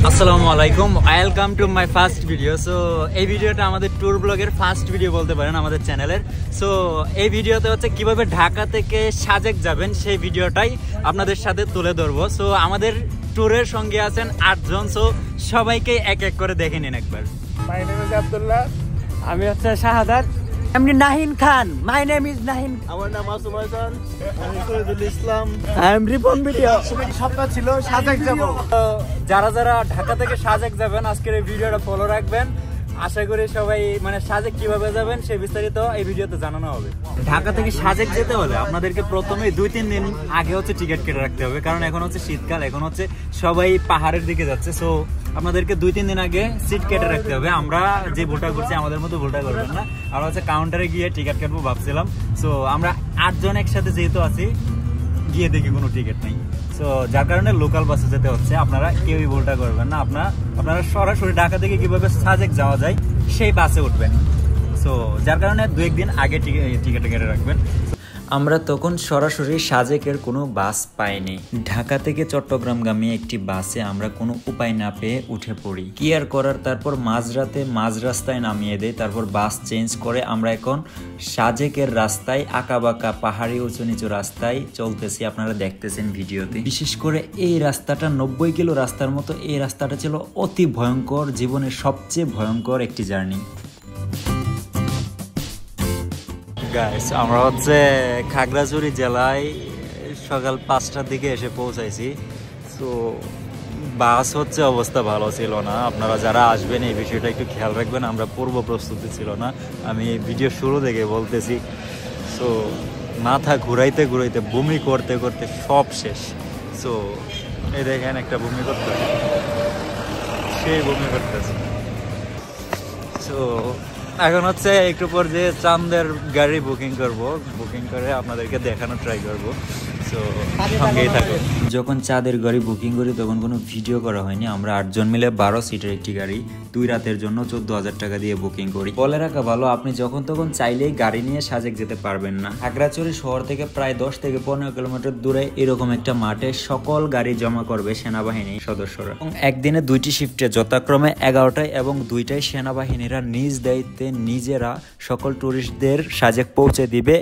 আসসালামু আলাইকুম, welcome to my first video. So এই ভিডিওটা আমাদের ট্যুর ব্লগের ফার্স্ট ভিডিও বলতে পারেন আমাদের চ্যানেলের। সো এই ভিডিওতে হচ্ছে কিভাবে ঢাকা থেকে সাজেক যাবেন সেই ভিডিওটাই আপনাদের সাথে তুলে ধরবো। সো আমাদের ট্যুরের সঙ্গে আছেন 8 জন। সো সবাইকে এক এক করে দেখে নিন একবার। My name is Abdullah. আমি হচ্ছে শাহাদাত। আমি Nahin Khan. My name is Nahin. আমার নাম আসুম হাসান। আমি Shahidul Islam. I am Ripon video. স্বপ্ন ছিল সাজেক যাব। যারা যারা ঢাকা থেকে সাজেক যাবেন আজকের এই ভিডিওটা ফলো রাখবেন। আশা করি সবাই মানে সাজেক কিভাবে যাবেন সেই বিস্তারিত এই ভিডিওতে জানানো হবে। ঢাকা থেকে সাজেক যেতে হলে আপনাদেরকে প্রথমে 2-3 দিন আগে হচ্ছে টিকিট কেটে রাখতে হবে, কারণ এখন হচ্ছে শীতকাল, এখন হচ্ছে সবাই পাহাড়ের দিকে যাচ্ছে। সো আপনাদেরকে 2-3 দিন আগে সিট কেটে রাখতে হবে। আমরা যে ভুলটা করছি আমাদের মতো ভুলটা করবেন না। আমরা হচ্ছে কাউন্টারে গিয়ে টিকিট কাটবো ভাবছিলাম। সো আমরা 8 জন একসাথে যেহেতু আছি, গিয়ে দেখি কোনো টিকিট নেই। সো যার কারণে লোকাল বাসে যেতে হচ্ছে। আপনারা কেউই ভুলটা করবেন না। আপনারা সরাসরি ঢাকা থেকে কিভাবে সাজেক যাওয়া যায় সেই বাসে উঠবেন। সো যার কারণে 2-1 দিন আগে টিকিট কেটে রাখবেন। আমরা তখন সরাসরি সাজেকের কোনো বাস পাইনি। ঢাকা থেকে চট্টগ্রামগামী একটি বাসে আমরা কোনো উপায় না পেয়ে উঠে পড়ি। কি আর করার, তারপর মাঝ রাস্তায় নামিয়ে দেয়। তারপর বাস চেঞ্জ করে আমরা এখন সাজেকের রাস্তায় আঁকাবাঁকা পাহাড়ি উঁচু নিচু রাস্তায় চলতেছি। আপনারা দেখতেছেন ভিডিওতে। বিশেষ করে এই রাস্তাটা 90 কিলো রাস্তার মতো। এই রাস্তাটা ছিল অতি ভয়ঙ্কর, জীবনের সবচেয়ে ভয়ঙ্কর একটি জার্নি। আমরা হচ্ছে খাগড়াছড়ি জেলায় সকাল 5টার দিকে এসে পৌঁছাইছি। তো বাস হচ্ছে অবস্থা ভালো ছিল না। আপনারা যারা আসবেন এই বিষয়টা একটু খেয়াল রাখবেন। আমরা পূর্ব প্রস্তুতি ছিল না, আমি ভিডিও শুরু থেকে বলতেছি। সো মাথা ঘুরাইতে ঘুরাইতে বমি করতে করতে সব শেষ। সো এই দেখেন একটা বমি করতে, সেই বমি করতেছে। সো এখন হচ্ছে একটু পর যে চাঁদের গাড়ি বুকিং করে আপনাদেরকে দেখানো ট্রাই করবো। সো সঙ্গেই থাকো। যখন চাঁদের গাড়ি বুকিং করি তখন কোনো ভিডিও করা হয়নি। আমরা 8 জন মিলে 12 সিটের একটি গাড়ি 2 রাতের জন্য 14,000 টাকা দিয়ে বুকিং করি। বলে রাখা ভালো, আপনি যখন তখন চাইলেই গাড়ি নিয়ে সাজেক যেতে পারবেন না। খাগড়াছড়ি শহর থেকে প্রায় 10 থেকে 15 কিলোমিটার দূরে এরকম একটা মাঠে সকল গাড়ি জমা করবে সেনাবাহিনীর সদস্যরা। এবং একদিনে 2টি শিফটে যথাক্রমে 11টায় এবং 2টায় সেনাবাহিনীরা নিজ দায়িত্বে নিজেরা সকল টুরিস্টদের সাজেক পৌঁছে দিবে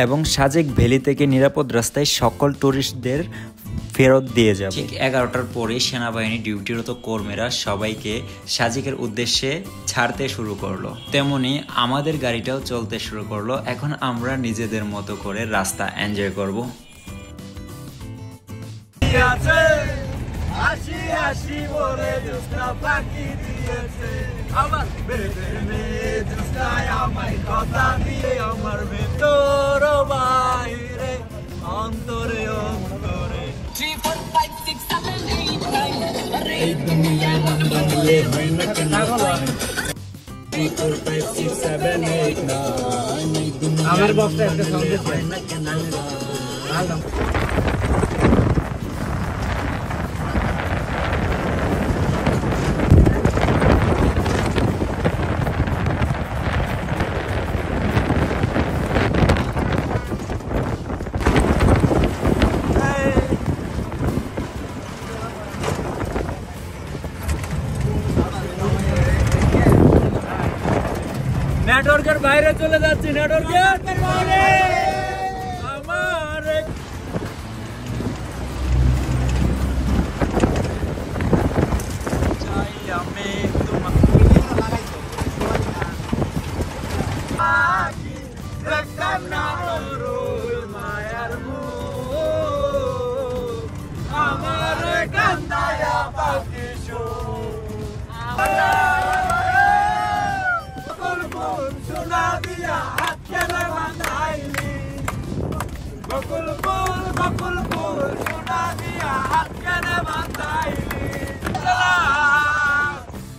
এবং সাজেক ভ্যালি থেকে নিরাপদ রাস্তায় সকল টুরিস্টদের ফেরত দিয়ে যাবে। ঠিক 11টার পরে সেনাবাহিনী ডিউটিরত কর্মীরা সবাইকে সাজেকের উদ্দেশ্যে ছাড়তে শুরু করলো। তেমনি আমাদের গাড়িটাও চলতে শুরু করলো। এখন আমরা নিজেদের মতো করে রাস্তা এনজয় করব। হাসি হাসি বলে জোৎস্না পাখি দিয়েছে আমার জোৎস্নায় আমায় কথা দিয়ে আমার ভেতর বাইরে অন্তরে অন্তরে 3 4 5 6 7 8 9 এই দুনিয়ায় বাংলায় হয় না কেন 3 4 5 6 7 8 9 আমার বক্সটা একটা সাউন্ড হয় না কেন আলম। নেটওয়ার্কের বাইরে চলে যাচ্ছি, নেটওয়ার্কের বাইরে। আমার চাই আমি আমার কান্দায়া পাখি সোনা দিয়া হাত কেন বাঁধাইলি বকুল ফুল সোনা দিয়া হাত কেন বাঁধাইলি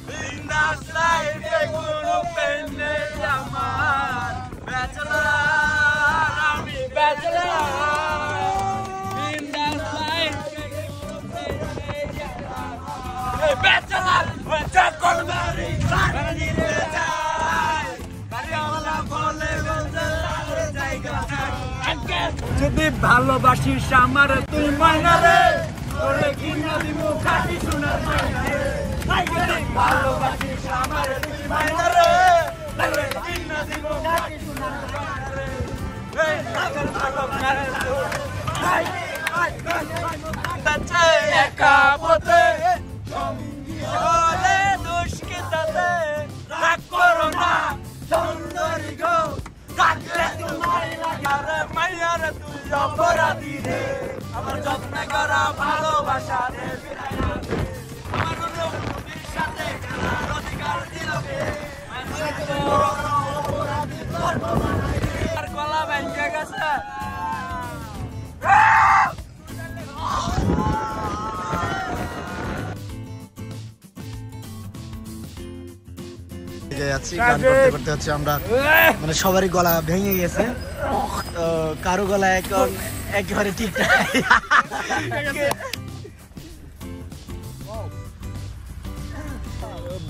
বিন্দাস লাইফে কোনো পেন নেই আমার ব্যাচেলার আমি ব্যাচেলার বিন্দাস লাইফে কোনো পেন নেই আমার ব্যাচেলার সকল বাড়ি দিতে চাই যদি ভালোবাসিস আমার তুই মাইনা রে তোরে কিনা দিব খাটি সোনার মাইনা রে। ভালোবাসিস আমার তুই মাইনা রে লাগে চিন্না দিব নাকি শোনা রে এই নাগর ভালো করে তোর আই তাতে একা পথে সঙ্গী হলে দুষ্কৃতাতে রাগ করো না সুন্দরী গো থাকলে তোমায় লাগে মাইয়ারে তুই অপরাধী রে আমার যত্ন করা ভালোবাসা রে আমার নবীর সাথে খেলার অধিকার দিল কে অপরাধী করবো আর গলা ভেঙে গেছে গান করতে করতে হচ্ছে আমরা মানে সবারই গলা ভেঙে গেছে তো কারো গলা এখন একেবারে ঠিক নাই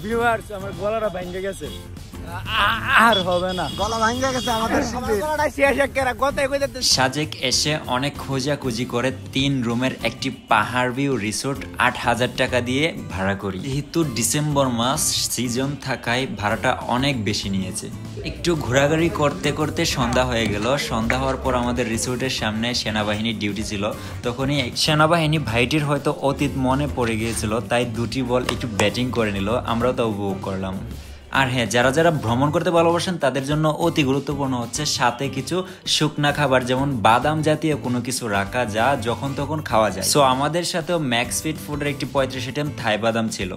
ভিউয়ার্স আমার গলাটা ভেঙে গেছে আর হবে না গলা ভেঙে গেছে আমাদের শিল্পীর সাজেক এসে অনেক খোঁজাখুঁজি করে 3 রুমের একটি পাহাড় ভিউ রিসোর্ট 8,000 টাকা দিয়ে ভাড়া করি। যেহেতু ডিসেম্বর মাস সিজন থাকায় ভাড়াটা অনেক বেশি নিয়েছে। একটু ঘোরাঘুরি করতে করতে সন্ধ্যা হয়ে গেল। সন্ধ্যা হওয়ার পর আমাদের রিসোর্টের সামনে সেনাবাহিনীর ডিউটি ছিল। তখনই সেনাবাহিনী ভাইটির হয়তো অতীত মনে পড়ে গিয়েছিল, তাই 2টি বল একটু ব্যাটিং করে নিল। আমরাও তা উপভোগ করলাম। আর হ্যাঁ, যারা যারা ভ্রমণ করতে ভালোবাসেন তাদের জন্য অতি গুরুত্বপূর্ণ হচ্ছে সাথে কিছু শুকনা খাবার, যেমন বাদাম জাতীয় কোনো কিছু রাখা যা যখন তখন খাওয়া যায়। সো আমাদের সাথেও ম্যাক্স ফিট ফুডের একটি 35 আইটেম থাই বাদাম ছিল।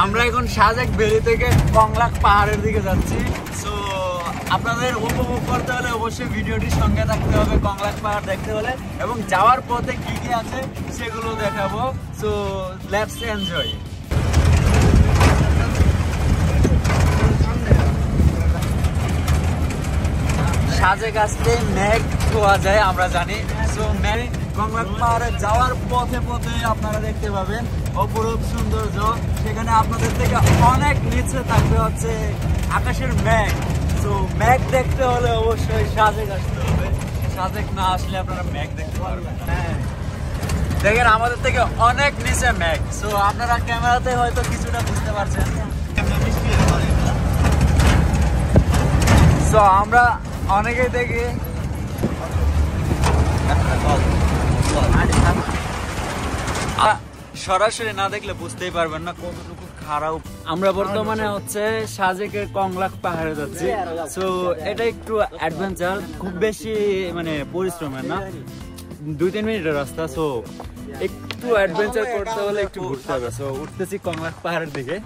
আমরা এখন সাজেক ভ্যালি থেকে কংলাক পাহাড়ের দিকে যাচ্ছি। সো আপনাদের উপভোগ করতে হলে অবশ্যই ভিডিওটির সঙ্গে থাকতে হবে কংলাক পাহাড় দেখতে হলে, এবং যাওয়ার পথে কি কি আছে সেগুলো দেখাবো। So let's enjoy. সাজেক আসলে মেঘ পাওয়া যায় আমরা জানি। সো মেঘ কংলাক পাহাড়ে যাওয়ার পথে পথে আপনারা দেখতে পাবেন অপরূপ সৌন্দর্য। সেখানে আপনাদের থেকে অনেক নিচে থাকবে হচ্ছে আকাশের মেঘ। তো মেঘ দেখতে হলে অবশ্যই সাজেক আসতে হবে। সাজেক না আসলে আপনারা মেঘ দেখতে পারবেন না। দেখেন আমাদের থেকে অনেক নিচে মেঘ। সো আপনারা ক্যামেরাতে হয়তো কিছুটা বুঝতে পারছেন। সো আমরা অনেকেই দেখি সরাসরি না দেখলে বুঝতেই পারবেন না কতটুকু খারাপ। আমরা বর্তমানে হচ্ছে সাজেকের কংলাক পাহাড়ে যাচ্ছি। সো এটা একটু অ্যাডভেঞ্চার, খুব বেশি মানে পরিশ্রমের না, 2-3 মিনিটের রাস্তা। সো একটু অ্যাডভেঞ্চার করতে হলে একটু ঘুরতে হবে। সো উঠতেছি কংলাক পাহাড়ের দিকে,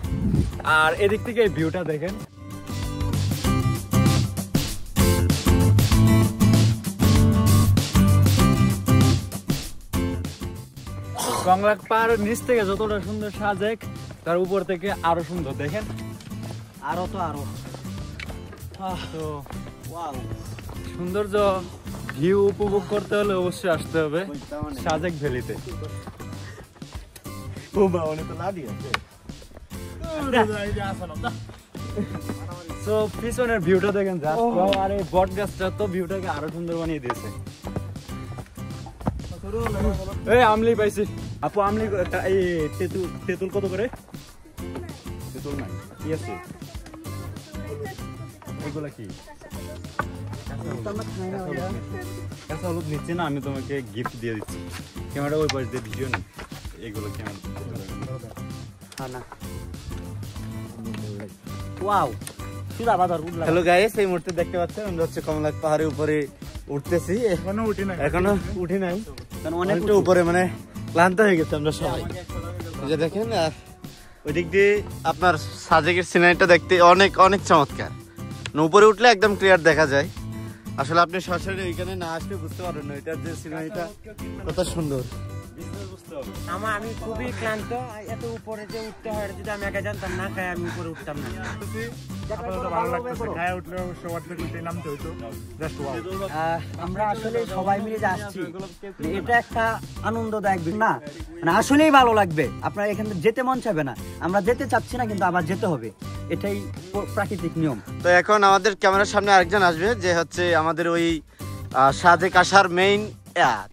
আর এদিক থেকে এই ভিউটা দেখেন। কংলাক পাহাড়ের নিচ থেকে যতটা সুন্দর সাজেক, তার উপর থেকে আরো সুন্দর। দেখেন আরো তো আরো তো সৌন্দর্য ভিউ উপভোগ করতে হলে অবশ্যই আসতে হবে সাজেক ভ্যালিতে। তো পিছনের ভিউটা দেখেন, আর এই বট গাছটা তো ভিউটাকে আরো সুন্দর বানিয়ে দিয়েছে। এই আমলি পাইছি আপু, আমলি এই তেঁতুল কত করে? তেঁতুল নাই, কি আছে এগুলা? কি কাঁচা হলুদ নিচ্ছে না, আমি তোমাকে গিফট দিয়ে দিচ্ছি। ক্যামেরা ওই পাশ দিয়ে ভিডিও নেই, এগুলো ক্যামেরা। হ্যালো গাইস, এই মুহূর্তে দেখতে পাচ্ছেন আমরা হচ্ছে কংলাক পাহাড়ের উপরে উঠতেছি। এখনো উঠি নাই কারণ অনেকটা উপরে মানে ক্লান্ত হয়ে গেছে আমরা সবাই। যে দেখেন ওই দিক দিয়ে আপনার সাজেকের সিনারিটা দেখতে অনেক অনেক চমৎকার। উপরে উঠলে একদম ক্লিয়ার দেখা যায়। আসলে আপনি সরাসরি ওইখানে না আসলে বুঝতে পারবেন না এটার যে সিনারিটা কত সুন্দর। আমি খুবই ক্লান্ত, এত উপরে যে উঠতে হয় যদি আমি একা জানতাম না খাই আমি উপরে উঠতাম না। আমরা আসলে সবাই মিলে যে আসছি এটা একটা আনন্দদায়ক না, মানে আসলেই ভালো লাগবে। আপনার এখান থেকে যেতে মন চাইবে না, আমরা যেতে চাচ্ছি না কিন্তু আবার যেতে হবে, এটাই প্রাকৃতিক নিয়ম। তো এখন আমাদের ক্যামেরার সামনে আরেকজন আসবে যে হচ্ছে আমাদের ওই সাজেক আসার মেইন।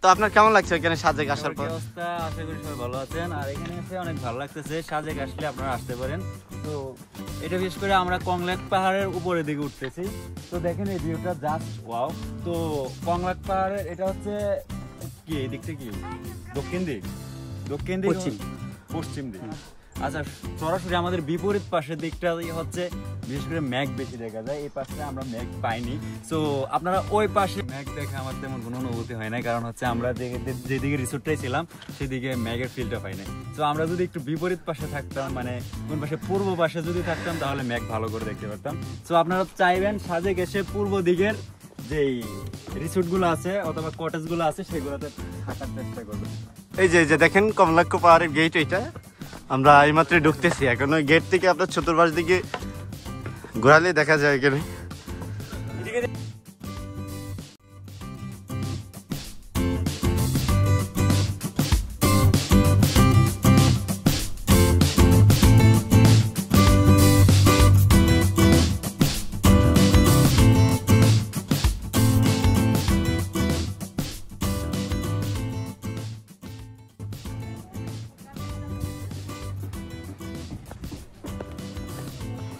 তো আপনার কেমন লাগছে এখানে সাজেক আসার পর? অবস্থা আশা করি সবাই ভালো আছেন, আর এখানে এসে অনেক ভালো লাগতেছে। সাজেক আসলে আপনারা আসতে পারেন। তো এটা বিশেষ করে আমরা কংলাক পাহাড়ের উপরের দিকে উঠতেছি। তো দেখেন এই ভিউটা জাস্ট ওয়াও। তো কংলাক পাহাড়ের এটা হচ্ছে কি, এই দিকটা কি দক্ষিণ দিক, দক্ষিণ দিক পশ্চিম দিক। আচ্ছা, সরাসরি আমাদের বিপরীত পাশের দিকটা হচ্ছে বিশেষ করে মেঘ বেশি দেখা যায়, এই পাশে আমরা মেঘ পাইনি। সো আপনারা ওই পাশে মেঘ দেখে আমার তেমন কোনো অনুভূতি হয় না, কারণ হচ্ছে আমরা যেদিকে রিসোর্টটাই ছিলাম সেদিকে মেঘের ফিলটা পাই না। সো আমরা যদি একটু বিপরীত পাশে থাকতাম, মানে কোন পাশে পূর্ব পাশে যদি থাকতাম তাহলে মেঘ ভালো করে দেখতে পারতাম। সো আপনারা চাইবেন সাজেক এসে পূর্ব দিকের যেই রিসোর্টগুলো আছে অথবা কটেজগুলো আছে সেগুলোতে থাকার চেষ্টা করবেন। এই যে দেখেন কমলাক্ষ পাহাড়ের গেট, এইটা আমরা এইমাত্র ঢুকতেছি। এখন ওই গেট থেকে আপনার চতুর্পাশ দিকে ঘোরালে দেখা যায় এখানে।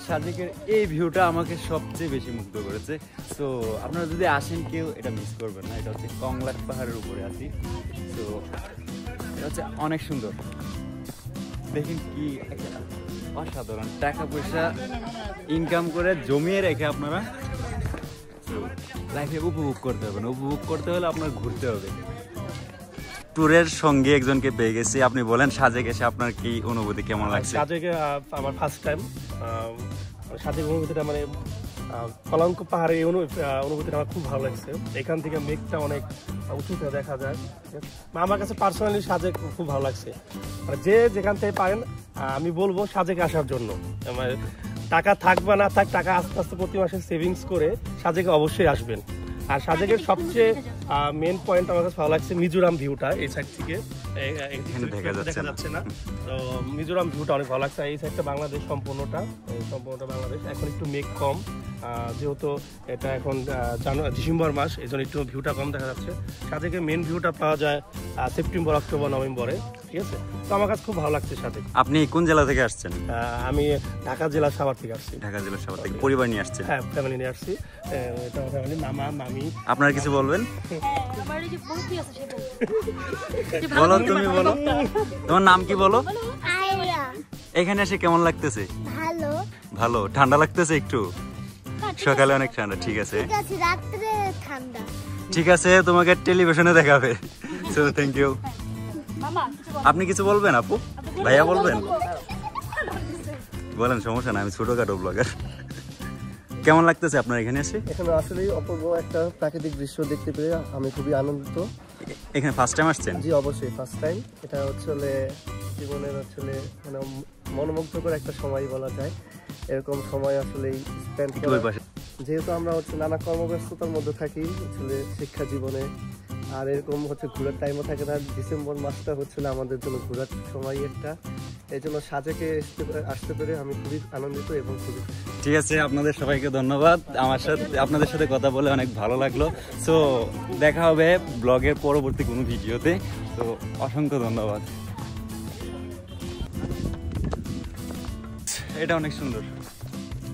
সাজেকের এই ভিউটা আমাকে সবচেয়ে বেশি মুগ্ধ করেছে। সো আপনারা যদি আসেন কেউ এটা মিস করবেন না। এটা হচ্ছে কংলাক পাহাড়ের উপরে আছি। সো এটা হচ্ছে অনেক সুন্দর, দেখেন কি অসাধারণ। টাকা পয়সা ইনকাম করে জমিয়ে রেখে আপনারা লাইফে উপভোগ করতে হবে না, উপভোগ করতে হলে আপনার ঘুরতে হবে। ট্যুরের সঙ্গে একজনকে পেয়ে গেছি। আপনি বলেন সাজেক এসে আপনার কি অনুভূতি, কেমন লাগছে? সাজেকে আমার ফার্স্ট টাইম সাজেক অনুভূতিটা, মানে কলঙ্ক পাহাড়ে এই অনুভূতিটা আমার খুব ভালো লাগছে। এখান থেকে মেঘটা অনেক উঁচুতে দেখা যায়। আমার কাছে পার্সোনালি সাজেক খুব ভালো লাগছে। মানে যে যেখান থেকে পারেন আমি বলবো সাজেকে আসার জন্য। মানে টাকা থাক বা না থাক, টাকা আস্তে আস্তে প্রতি মাসে সেভিংস করে সাজেকে অবশ্যই আসবেন। আর সাজেকের সবচেয়ে মেন পয়েন্ট আমার কাছে ভালো লাগছে মিজোরাম ভিউটা। এই সাইড থেকে দেখা যাচ্ছে না, তো মিজোরাম ভিউটা অনেক ভালো লাগছে। এই সাইডটা বাংলাদেশ, সম্পূর্ণটা বাংলাদেশ। এখন একটু মেঘ কম, যেহেতু এটা এখন ডিসেম্বর মাস, এই জন্য একটু ভিউটা কম দেখা যাচ্ছে। সাজেকের মেন ভিউটা পাওয়া যায় সেপ্টেম্বর, অক্টোবর, নভেম্বরে। ঠিক আছে, তো আমার কাছে খুব ভালো লাগছে সাজেক। আপনি কোন জেলা থেকে আসছেন? আমি ঢাকা জেলার সাভার থেকে আসছি। ঢাকা জেলার সাভার থেকে পরিবার নিয়ে আসছেন? হ্যাঁ, ফ্যামিলি নিয়ে আসছি। এটা ফ্যামিলি, মামা মামি। আপনারা কিছু বলবেন? বলো, তুমি বলো, তোমার নাম কি বলো? এখানে এসে কেমন লাগতেছে? ভালো। ভালো। ঠান্ডা লাগতেছে একটু? সকালে অনেক ঠান্ডা। ঠিক আছে, রাত্রে ঠান্ডা। ঠিক আছে, তোমাকে টেলিভিশনে দেখাবে। So thank you. আপনি কিছু বলবেন আপু? ভাইয়া বলবেন? বলেন, সমস্যা না, আমি ছোটখাটো ব্লগার। কেমন লাগতেছে আপনার এখানে এসে? এখানে আসলে অপূর্ব একটা প্রাকৃতিক দৃশ্য দেখতে পেয়ে আমি খুবই আনন্দিত। এখানে ফার্স্ট টাইম আসছেন? জি অবশ্যই ফার্স্ট টাইম। এটা হচ্ছে জীবনের মানে মনোমুগ্ধকর একটা সময় বলা যায়। এরকম সময় আসলে স্পেন্ড করা, যেহেতু আমরা নানা কর্মব্যস্ততার মধ্যে থাকি শিক্ষা জীবনে, আর এরকম ঘোরার টাইমও থাকে না। ডিসেম্বর মাসটা আমাদের জন্য ঘোরার সময় একটা, এই জন্য সাজেকে আসতে পেরে আমি খুবই আনন্দিত এবং খুবই। ঠিক আছে, আপনাদের সবাইকে ধন্যবাদ। আপনাদের সাথে কথা বলে অনেক ভালো লাগলো। সো দেখা হবে ব্লগের পরবর্তী কোনো ভিডিওতে। তো অসংখ্য ধন্যবাদ। এটা অনেক সুন্দর,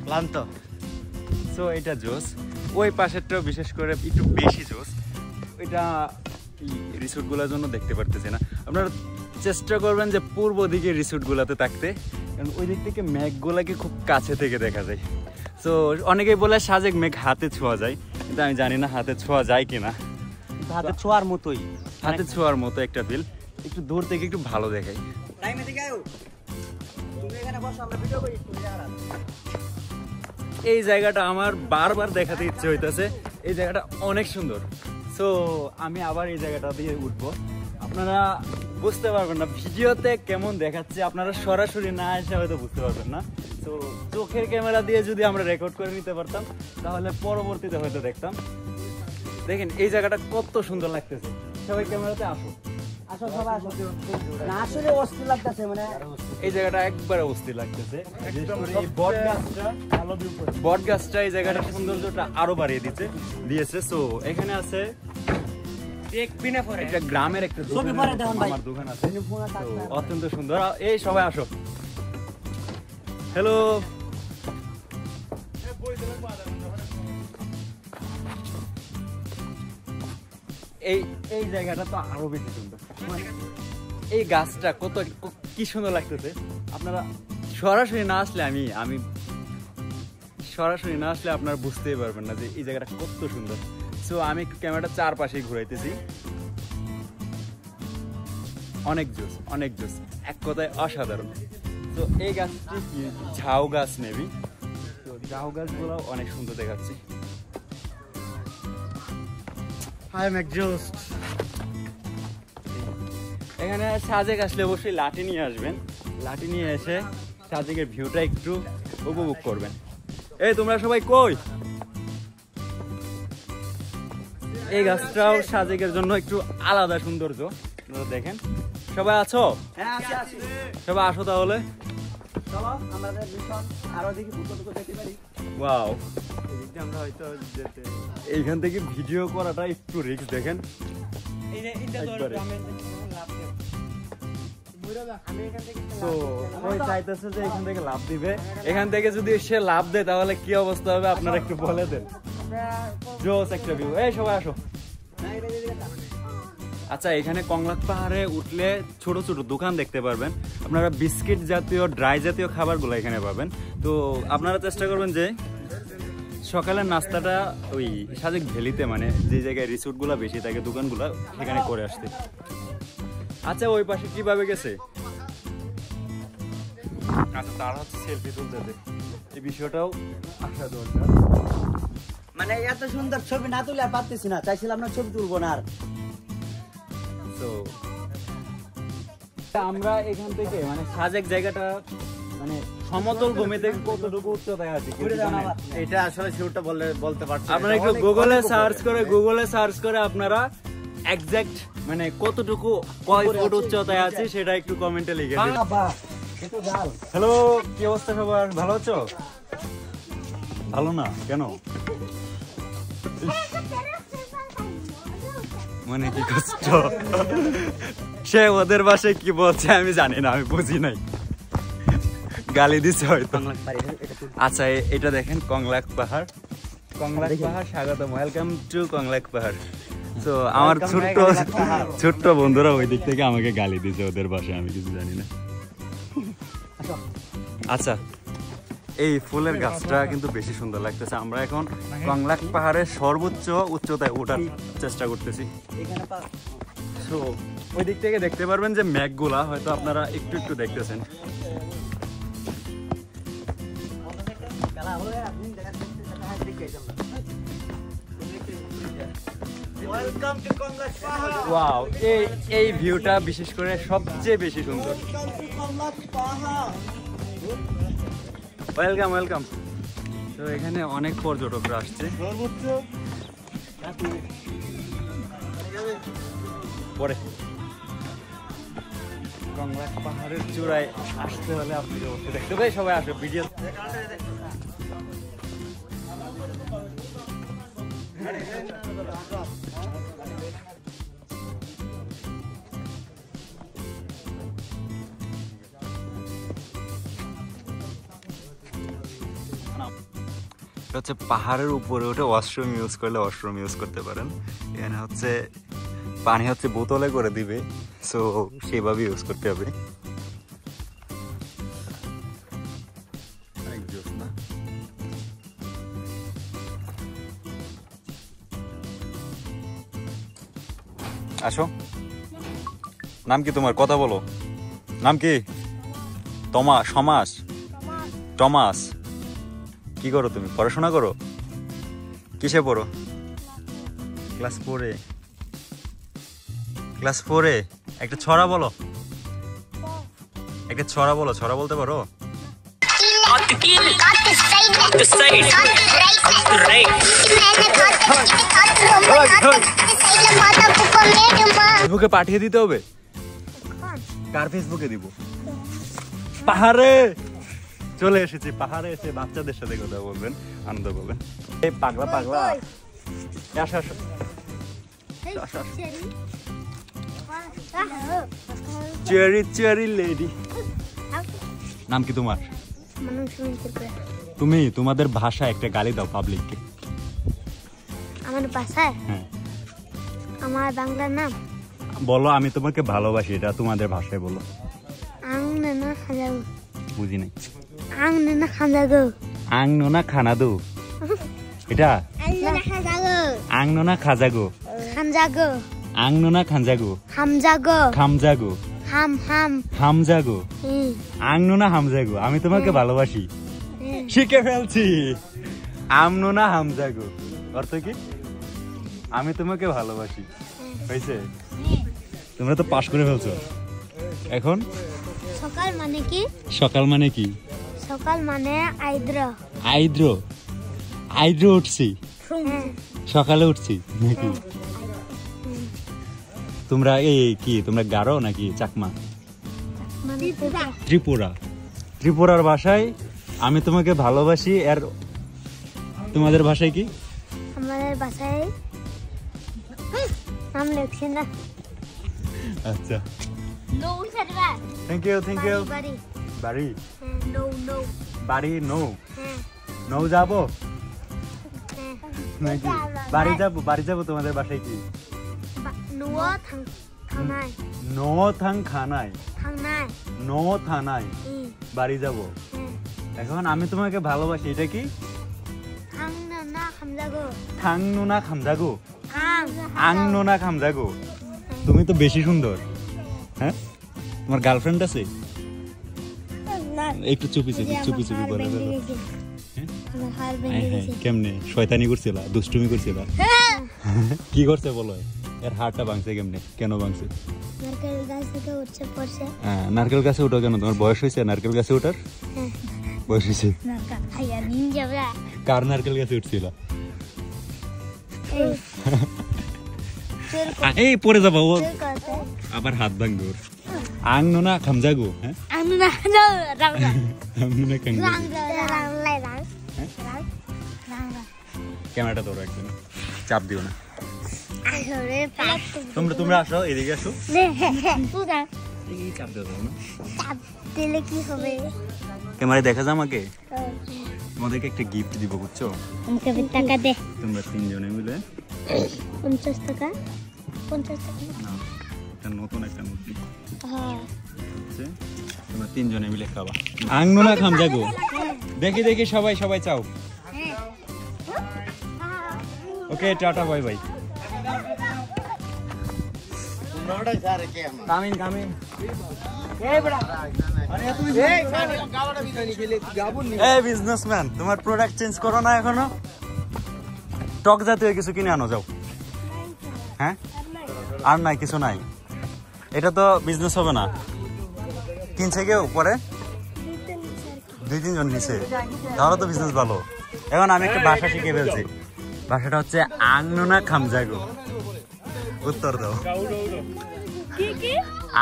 ক্লান্ত। সো এটা জোস। ওই পাশেরটাও বিশেষ করে একটু বেশি জোস। এটা রিসোর্টগুলোর জন্য দেখতে পারতেছি না। আপনারা চেষ্টা করবেন যে পূর্ব দিকে রিসোর্টগুলোতে থাকতে, কারণ ওই দিক থেকে মেঘগুলাকে খুব কাছে থেকে দেখা যায়। সো অনেকেই বলে সাজেক মেঘ হাতে ছোঁয়া যায়, কিন্তু আমি জানি না হাতে ছোঁয়া যায় কিনা। হাতে ছোঁয়ার মতোই, হাতে ছোঁয়ার মতো একটা ফিল। একটু দূর থেকে একটু ভালো দেখায়। এই জায়গাটা আমার বারবার দেখাতে ইচ্ছে হইতেছে। এই জায়গাটা অনেক সুন্দর। সো আমি আবার এই জায়গাটা দিয়ে উঠবো। আপনারা বুঝতে পারবেন না, ভিডিওতে কেমন দেখাচ্ছে আপনারা সরাসরি না এসে হয়তো বুঝতে পারবেন না। তো চোখের ক্যামেরা দিয়ে যদি আমরা রেকর্ড করে নিতে পারতাম তাহলে পরবর্তীতে হয়তো দেখতাম। দেখেন এই জায়গাটা কত সুন্দর লাগতেছে। সবাই ক্যামেরাতে আসো, আসো সবাই আসো। না আসলে অস্থির লাগতেছে, মানে এই জায়গাটা একবারে অস্থির লাগতেছে। এই বট গাছটা এই জায়গাটার সৌন্দর্যটা আরো বাড়িয়ে দিয়েছে। সো এখানে আছে একটা গ্রামের একটা আমার দোকান আছে, অত্যন্ত সুন্দর। এই সবাই আসো, হ্যালো। এই জায়গাটা তো আরো বেশি সুন্দর, এই গাছটা কত কি সুন্দর লাগতেছে। আপনারা সরাসরি না আসলে আমি সরাসরি না আসলে আপনারা বুঝতেই পারবেন না যে এই জায়গাটা কত সুন্দর। সো আমি একটু ক্যামেরাটা চারপাশেই ঘুরাইতেছি। অনেক জোস, এক কথায় অসাধারণ। তো এই গাছটি কি ঝাউ গাছ মেবি। তো ঝাউ গাছগুলো অনেক সুন্দর দেখাচ্ছে। এখানে সাজেক আসলে অবশ্যই লাঠি নিয়ে আসবেন, লাঠি নিয়ে এসে সাজেকের ভিউটা একটু উপভোগ করবেন। এই তোমরা সবাই কই? এই গাছটাও সাজেকের জন্য একটু আলাদা সৌন্দর্য, আপনারা দেখেন। সবাই আছো? হ্যাঁ আছি। সবাই আসো তাহলে। চলো আমাদের মিশন আরো দেখি কতটুকু দেখতে পারি। ওয়াও, আমরা হয়তো যেতে এইখান থেকে ভিডিও করাটা একটু রিস্ক। দেখেন তো ওই চাইতেছে যে এখান থেকে লাভ দিবে। এখান থেকে যদি সে লাভ দেয় তাহলে কি অবস্থা হবে আপনারা একটু বলে দেন। জোস একটা ভিউ। এই সবাই আসো। আচ্ছা, এখানে কংলাক পাহাড়ে উঠলে ছোট ছোট দোকান দেখতে পারবেন আপনারা, বিস্কিট জাতীয় ড্রাই জাতীয় খাবারগুলো এখানে পাবেন। তো আপনারা চেষ্টা করবেন যে সকালের নাস্তাটা ওই সাজেক ভ্যালিতে, মানে যে জায়গায় রিসোর্টগুলো বেশি থাকে দোকানগুলো, সেখানে করে আসতে। আচ্ছা, ওই পাশে কিভাবে গেছে? আচ্ছা, তারা হচ্ছে সেলফি তুলতে, এই বিষয়টাও আসা দরকার। মানে এত সুন্দর ছবি না তুলে আর পারতেছি না, চাইছিলাম না ছবি তুলবো না আর। তো আমরা এখান থেকে মানে সাজেক জায়গাটা মানে সমতল ভূমি থেকে কতটুকু উচ্চতায় আছে এটা আসলে শিওরটা বলতে পারছি। আপনারা একটু গুগলে সার্চ করে আপনারা এক্সাক্ট মানে কতটুকু কয় ফুট উচ্চতায় আছে সেটা একটু কমেন্টে লিখে দিন। হ্যালো, কি অবস্থা সবার? ভালো আছো? ভালো না কেন? মানে কি কষ্ট, সে ওদের বাসায় কি বলছে আমি জানি না, আমি বুঝি নাই, গালি দিচ্ছে হয়তো। আচ্ছা, এটা দেখেন কংলাক পাহাড়। স্বাগতম, ওয়েলকাম টু কংলাক পাহাড়। তো আমার ছোট্ট বন্ধুরা ওই দিক থেকে আমাকে গালি দিচ্ছে, ওদের বাসায় আমি কিছু জানি না। আচ্ছা, এই ফুলের গাছটা কিন্তু বেশি সুন্দর লাগতেছে। আমরা এখন কংলাক পাহাড়ের সর্বোচ্চ উচ্চতায় ওঠার চেষ্টা করতেছি। তো ওই দিক থেকে দেখতে পারবেন যে মেঘগুলা হয়তো আপনারা একটু একটু দেখতেছেন। ওয়াও, এই ভিউটা বিশেষ করে সবচেয়ে বেশি সুন্দর। ওয়েলকাম। তো এখানে অনেক পর্যটকরা আসছে। পরে কংলাক পাহাড়ের চূড়ায় আসতে হলে আপনি অবশ্যই দেখতে পাই। সবাই আসো ভিডিও। হচ্ছে পাহাড়ের উপরে উঠে ওয়াশরুম ইউজ করতে পারেন। এখানে হচ্ছে পানি হচ্ছে বোতলে করে দিবে, সো সেভাবে ইউজ করতে হবে। আসো, নাম কি তোমার? কথা বলো, নাম কি? টমাস। কি করো তুমি? পড়াশোনা করো? কিসে পড়ো? ক্লাস 4-এ। একটা ছড়া বলো, একটা ছড়া বলো। ছড়া বলতে পারো? ফেসবুকে পাঠিয়ে দিতে হবে। কার ফেসবুকে দিব? পাহাড়ে চলে এসেছি, পাহাড়ে এসে বাচ্চাদের সাথে কথা বলবেন, আনন্দ করবেন। এই পাগলা পাগলা, আসো আসো। Cherry cherry lady. নাম কি তোমার? তুমি তোমাদের ভাষায় একটা গালি দাও পাবলিককে। আমার ভাষায়? হ্যাঁ। আমার বাংলার নাম বলো আমি তোমাকে ভালোবাসি, এটা তোমাদের ভাষায় বলো। আং না খাজাগো। বুঝি নাই। আং না খাজাগো। আং নোনা খানা দো, এটা আং না খাজাগো। আং নোনা খাজাগো। খামজাগো। আং নোনা খানজাগো। হামজাগো। খামজাগো। হাম হাম হামজাগো। আং নোনা হামজাগো। আমি তোমাকে ভালোবাসি। শিখে ফেলছি। আম নোনা হামজাগো অর্থ কি? আমি তোমাকে ভালোবাসি। হয়েছে? তোমরা তো পাস করে ফেলছো। এখন সকাল মানে কি? সকাল মানে কি? সকাল মানে আইদ্র। আইদ্র? আইদ্র উঠছি, সকালে উঠছি নাকি? তোমরা এই কি তোমরা গারো নাকি চাকমা? ত্রিপুরা। ত্রিপুরার ভাষায় আমি তোমাকে ভালোবাসি, আর তোমাদের ভাষায় কি? আমাদের ভাষায় নাম লিখছি না। আচ্ছা, নো সারবা। Thank you thank you. বাড়ি বাড়ি? No no. বাড়ি নো? হ্যাঁ নৌ যাবো হ্যাঁ। নাকি? বাড়ি যাবো, বাড়ি যাবো। তোমাদের বাসায় কি? নুয়া থানায়। নো থাং খানায়। থানায়। নো থানায় বাড়ি যাবো। এখন আমি তোমাকে ভালোবাসি, এটা কি? থাং না খামজাগো। থাং নোনা খামজাগো। আং আং নোনা খামজাগো। তুমি তো বেশি সুন্দর। হ্যাঁ, তোমার গার্লফ্রেন্ড আছে? না। একটু চুপি চুপি চুপি চুপি বলে বলো। আমার হাড় ভেঙে গেছে। কেমনে? শয়তানি করছিলা, দুষ্টুমি করছিলা? কি করছে বলো? এর হাড়টা ভাঙছে কেমনে? কেন ভাঙছে? নারকেল গাছ থেকে উঠছে পড়ছে। হ্যাঁ, নারকেল গাছে উঠো কেন? তোমার বয়স হয়েছে নারকেল গাছে ওঠার? বয়স হয়েছে? নারকেল আয়া নিনজা বলা। কার নারকেল গাছে উঠছিল? এই পড়ে যাবো, ও আবার হাত ভাঙবে ওর। আং নোনা খামজাগো। হ্যাঁ, আং না রাং রাং আং নোনা খামজাগো। রাং রাং লাই রাং রাং রাং। ক্যামেরাটা ধরো একদম, চাপ দিও না। আরে পাপ। তোমরা আসো, এদিকে আসো। পুরা এই চাপ দিও না। চাপ দিলে কি হবে? ক্যামেরায় দেখা যায় আমাকে? তোমাদেরকে একটা গিফট দিব, বুঝছো? আমাকে টাকা দে। তোমরা তিনজনে মিলে 50 টাকা। 50 টাকা না, এটা নতুন একটা মূর্তি। হ্যাঁ তোমরা তিনজনে মিলে খাবা। আং নোনা খামজাগো। দেখি দেখি সবাই সবাই চাও। Okay, tata bye bye. Come in come in. এই বিজনেসম্যান, তোমার প্রোডাক্ট চেঞ্জ করো না এখনো? টক জাতীয় কিছু কিনে আনো যাও। হ্যাঁ, আর নাই কিছু নাই? এটা তো বিজনেস হবে না। কিনছে কেউ পরে? 2-3 জন নিছে, তাহলে তো বিজনেস ভালো। এখন আমি একটা ভাষা শিখে ফেলছি, ভাষাটা হচ্ছে আং নোনা খামজাগো। উত্তর দাও।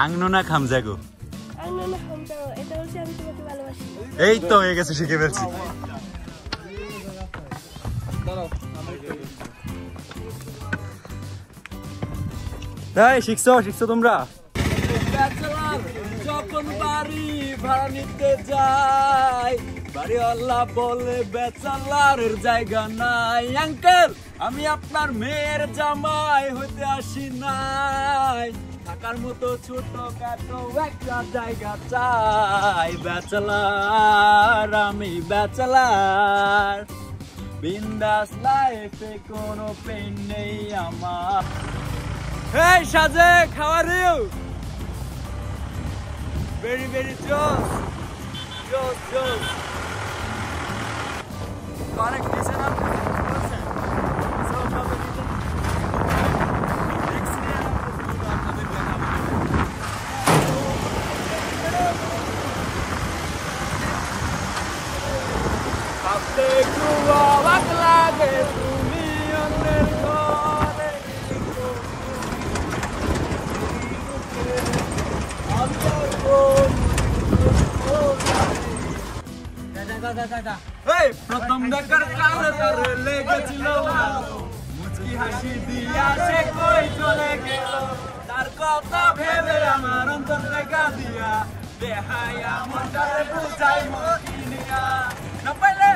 আং নোনা খামজাগো। এই তো হয়ে গেছে, শিখে ফেলছি। তাই শিখছো তোমরা? যখন বাড়ি ভাড়া নিতে যাই, বাড়িওয়ালা বলে বেচালারের জায়গা নাই। আঙ্কেল, আমি আপনার মেয়ের জামাই হইতে আসি নাই, থাকার মতো ছোট খাটো একটা জায়গা চাই। ব্যাচেলার, আমি ব্যাচেলার, বিন্দাস লাইফে কোনো পেন নেই আমার। Hey Shazek, how are you? Very very Joss. Correct, listen up. So, লাগে তুমি অন্যের ঘরে প্রথম দেখার কালে তারে লেগেছিল মুচকি হাসি দিয়া সে কই চলে গেল তার কথা ভেবে আমার অন্তর দেখা দিয়া দেহায়া মনটারে বুঝাই মকিনিয়া না পাইলে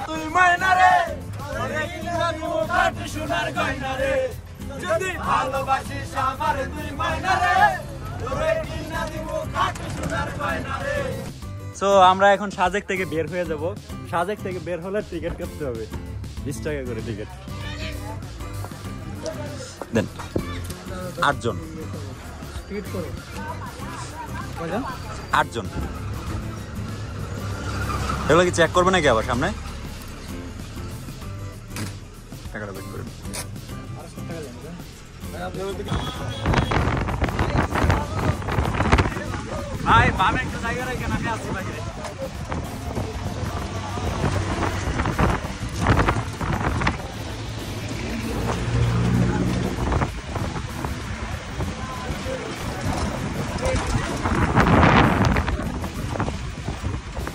তুই মায়না রে ওরে কিনা দিব কাটি সোনার গয়না রে যদি ভালোবাসিস আমারে তুই মায়না রে ওরে কিনা দিব কাটি সোনার গয়না রে। সো আমরা এখন সাজেক থেকে বের হয়ে যাব। সাজেক থেকে বের হলে টিকিট কাটতে হবে, 20 টাকা করে টিকিট দেন। 8 জন, 8 জন। এগুলো কি চেক করবে নাকি আবার সামনে? টাকাটা বের করে ভাই বামে একটা জায়গা রাখেন, আমি আসছি বাকিরে।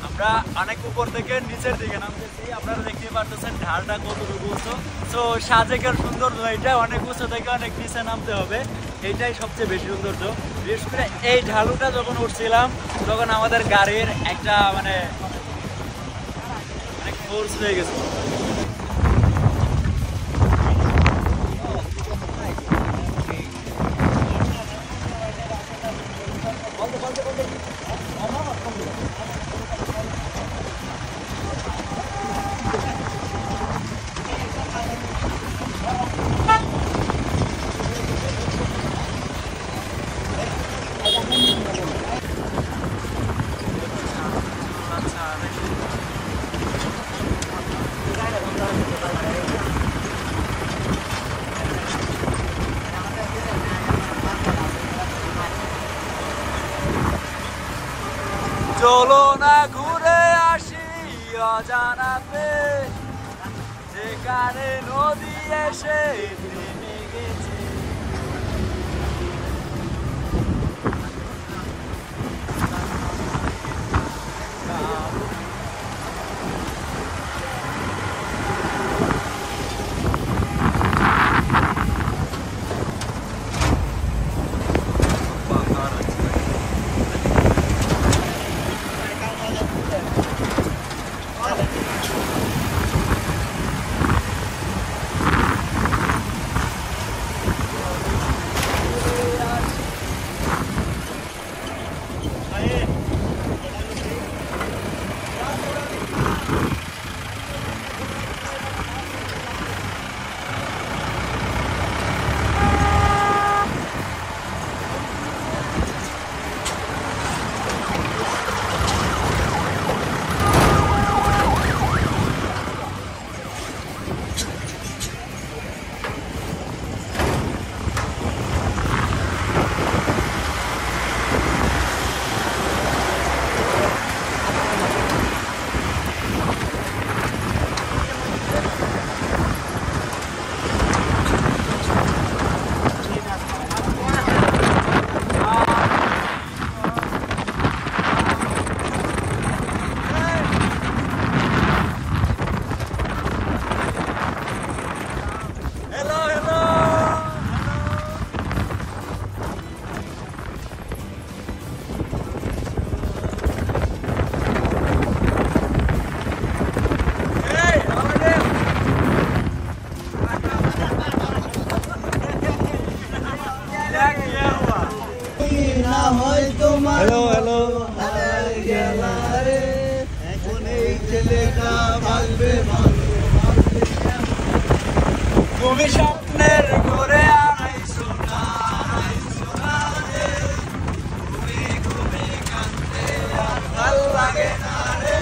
আমরা অনেক উপর থেকে নিচের দিকে নামতেছি, আপনারা দেখতে পারতেছেন ঢালটা কতটুকু উঁচু। তো সাজেকের সৌন্দর্য এটা অনেক উঁচু থেকে অনেক নিচে নামতে হবে, এইটাই সবচেয়ে বেশি সৌন্দর্য। বিশেষ করে এই ঢালুটা যখন উঠছিলাম তখন আমাদের গাড়ির একটা মানে অনেক ফোর্স হয়ে গেছে। চলো না ঘুরে আসি অজানাতে, যেখানে নদী এসে থেমে গেছে। হ্যালো হ্যালো তুমি স্বপ্নের ঘরে আনাইছো না, তুমি কাঁদতে আর ভাল লাগে না রে,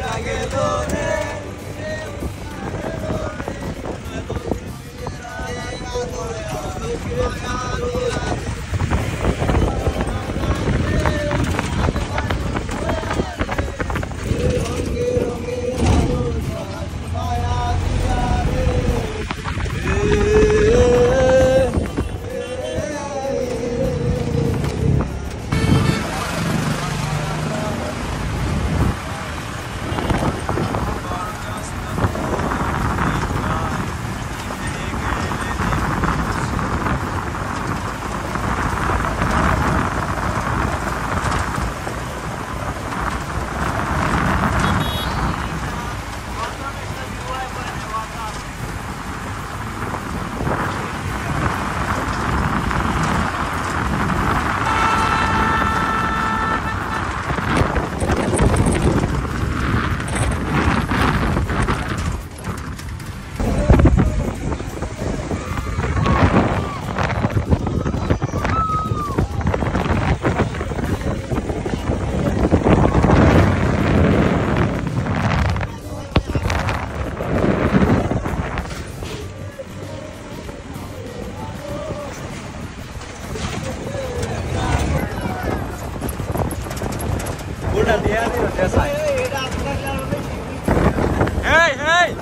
লাগে রে। Hey, hey!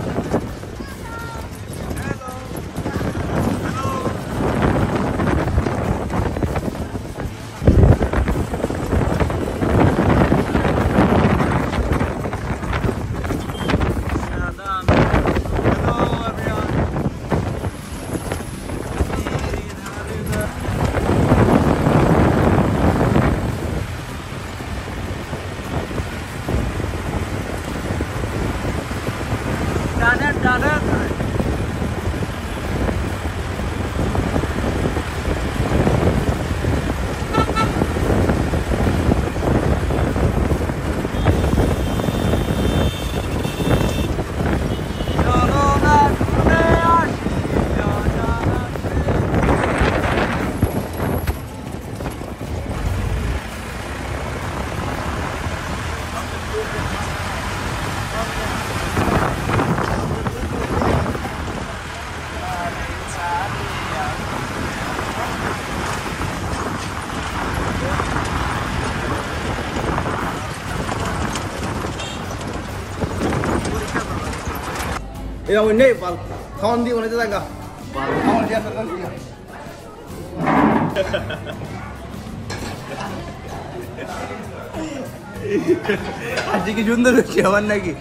Yêu này vào con đi vào đây ra cả. Con đi ra con đi. আজকে কি সুন্দর হচ্ছে আমার নাকি?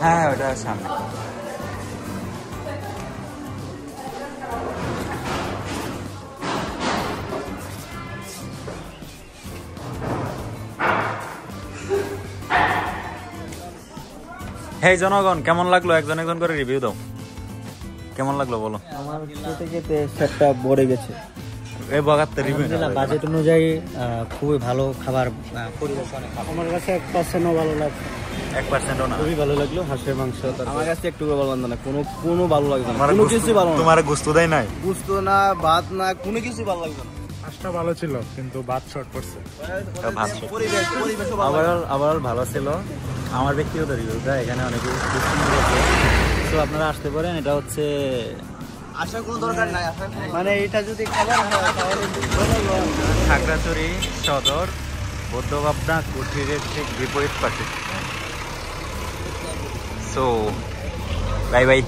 হ্যাঁ ওটা সামনে। হে জনগণ, কেমন লাগলো? একজন একজন করে রিভিউ দাও। কেমন লাগলো বলো? আমার খেতে খেতে সেটটা ভরে গেছে। এই বাগাতে রিভিউ বাজেট অনুযায়ী খুবই ভালো খাবার পরিবেশন। আমার কাছে 1%ও ভালো লাগছে। 1%ও না। খুবই ভালো লাগলো হাঁসের মাংস। আমার কাছে একটু ভালো লাগলো না, কোনো ভালো লাগলো না, কোনো কিছু ভালো না। তোমার গোস্ত দেয় নাই? গোস্ত না, ভাত না, কোনো কিছু ভালো লাগলো না। হাঁসটা ভালো ছিল কিন্তু ভাত শর্ট পড়ছে। ওভারঅল ভালো ছিল। আমার ব্যক্তিগত রিভিউটা এখানে অনেকে তো আপনারা আসতে পারেন। এটা হচ্ছে আসার কোনো দরকার নাই, মানে এটা যদি খাবার হয় তাহলে খাগড়াছড়ি সদর বৌদ্ধভাবনা কুঠিরের ঠিক বিপরীত পাশে। So bye bye.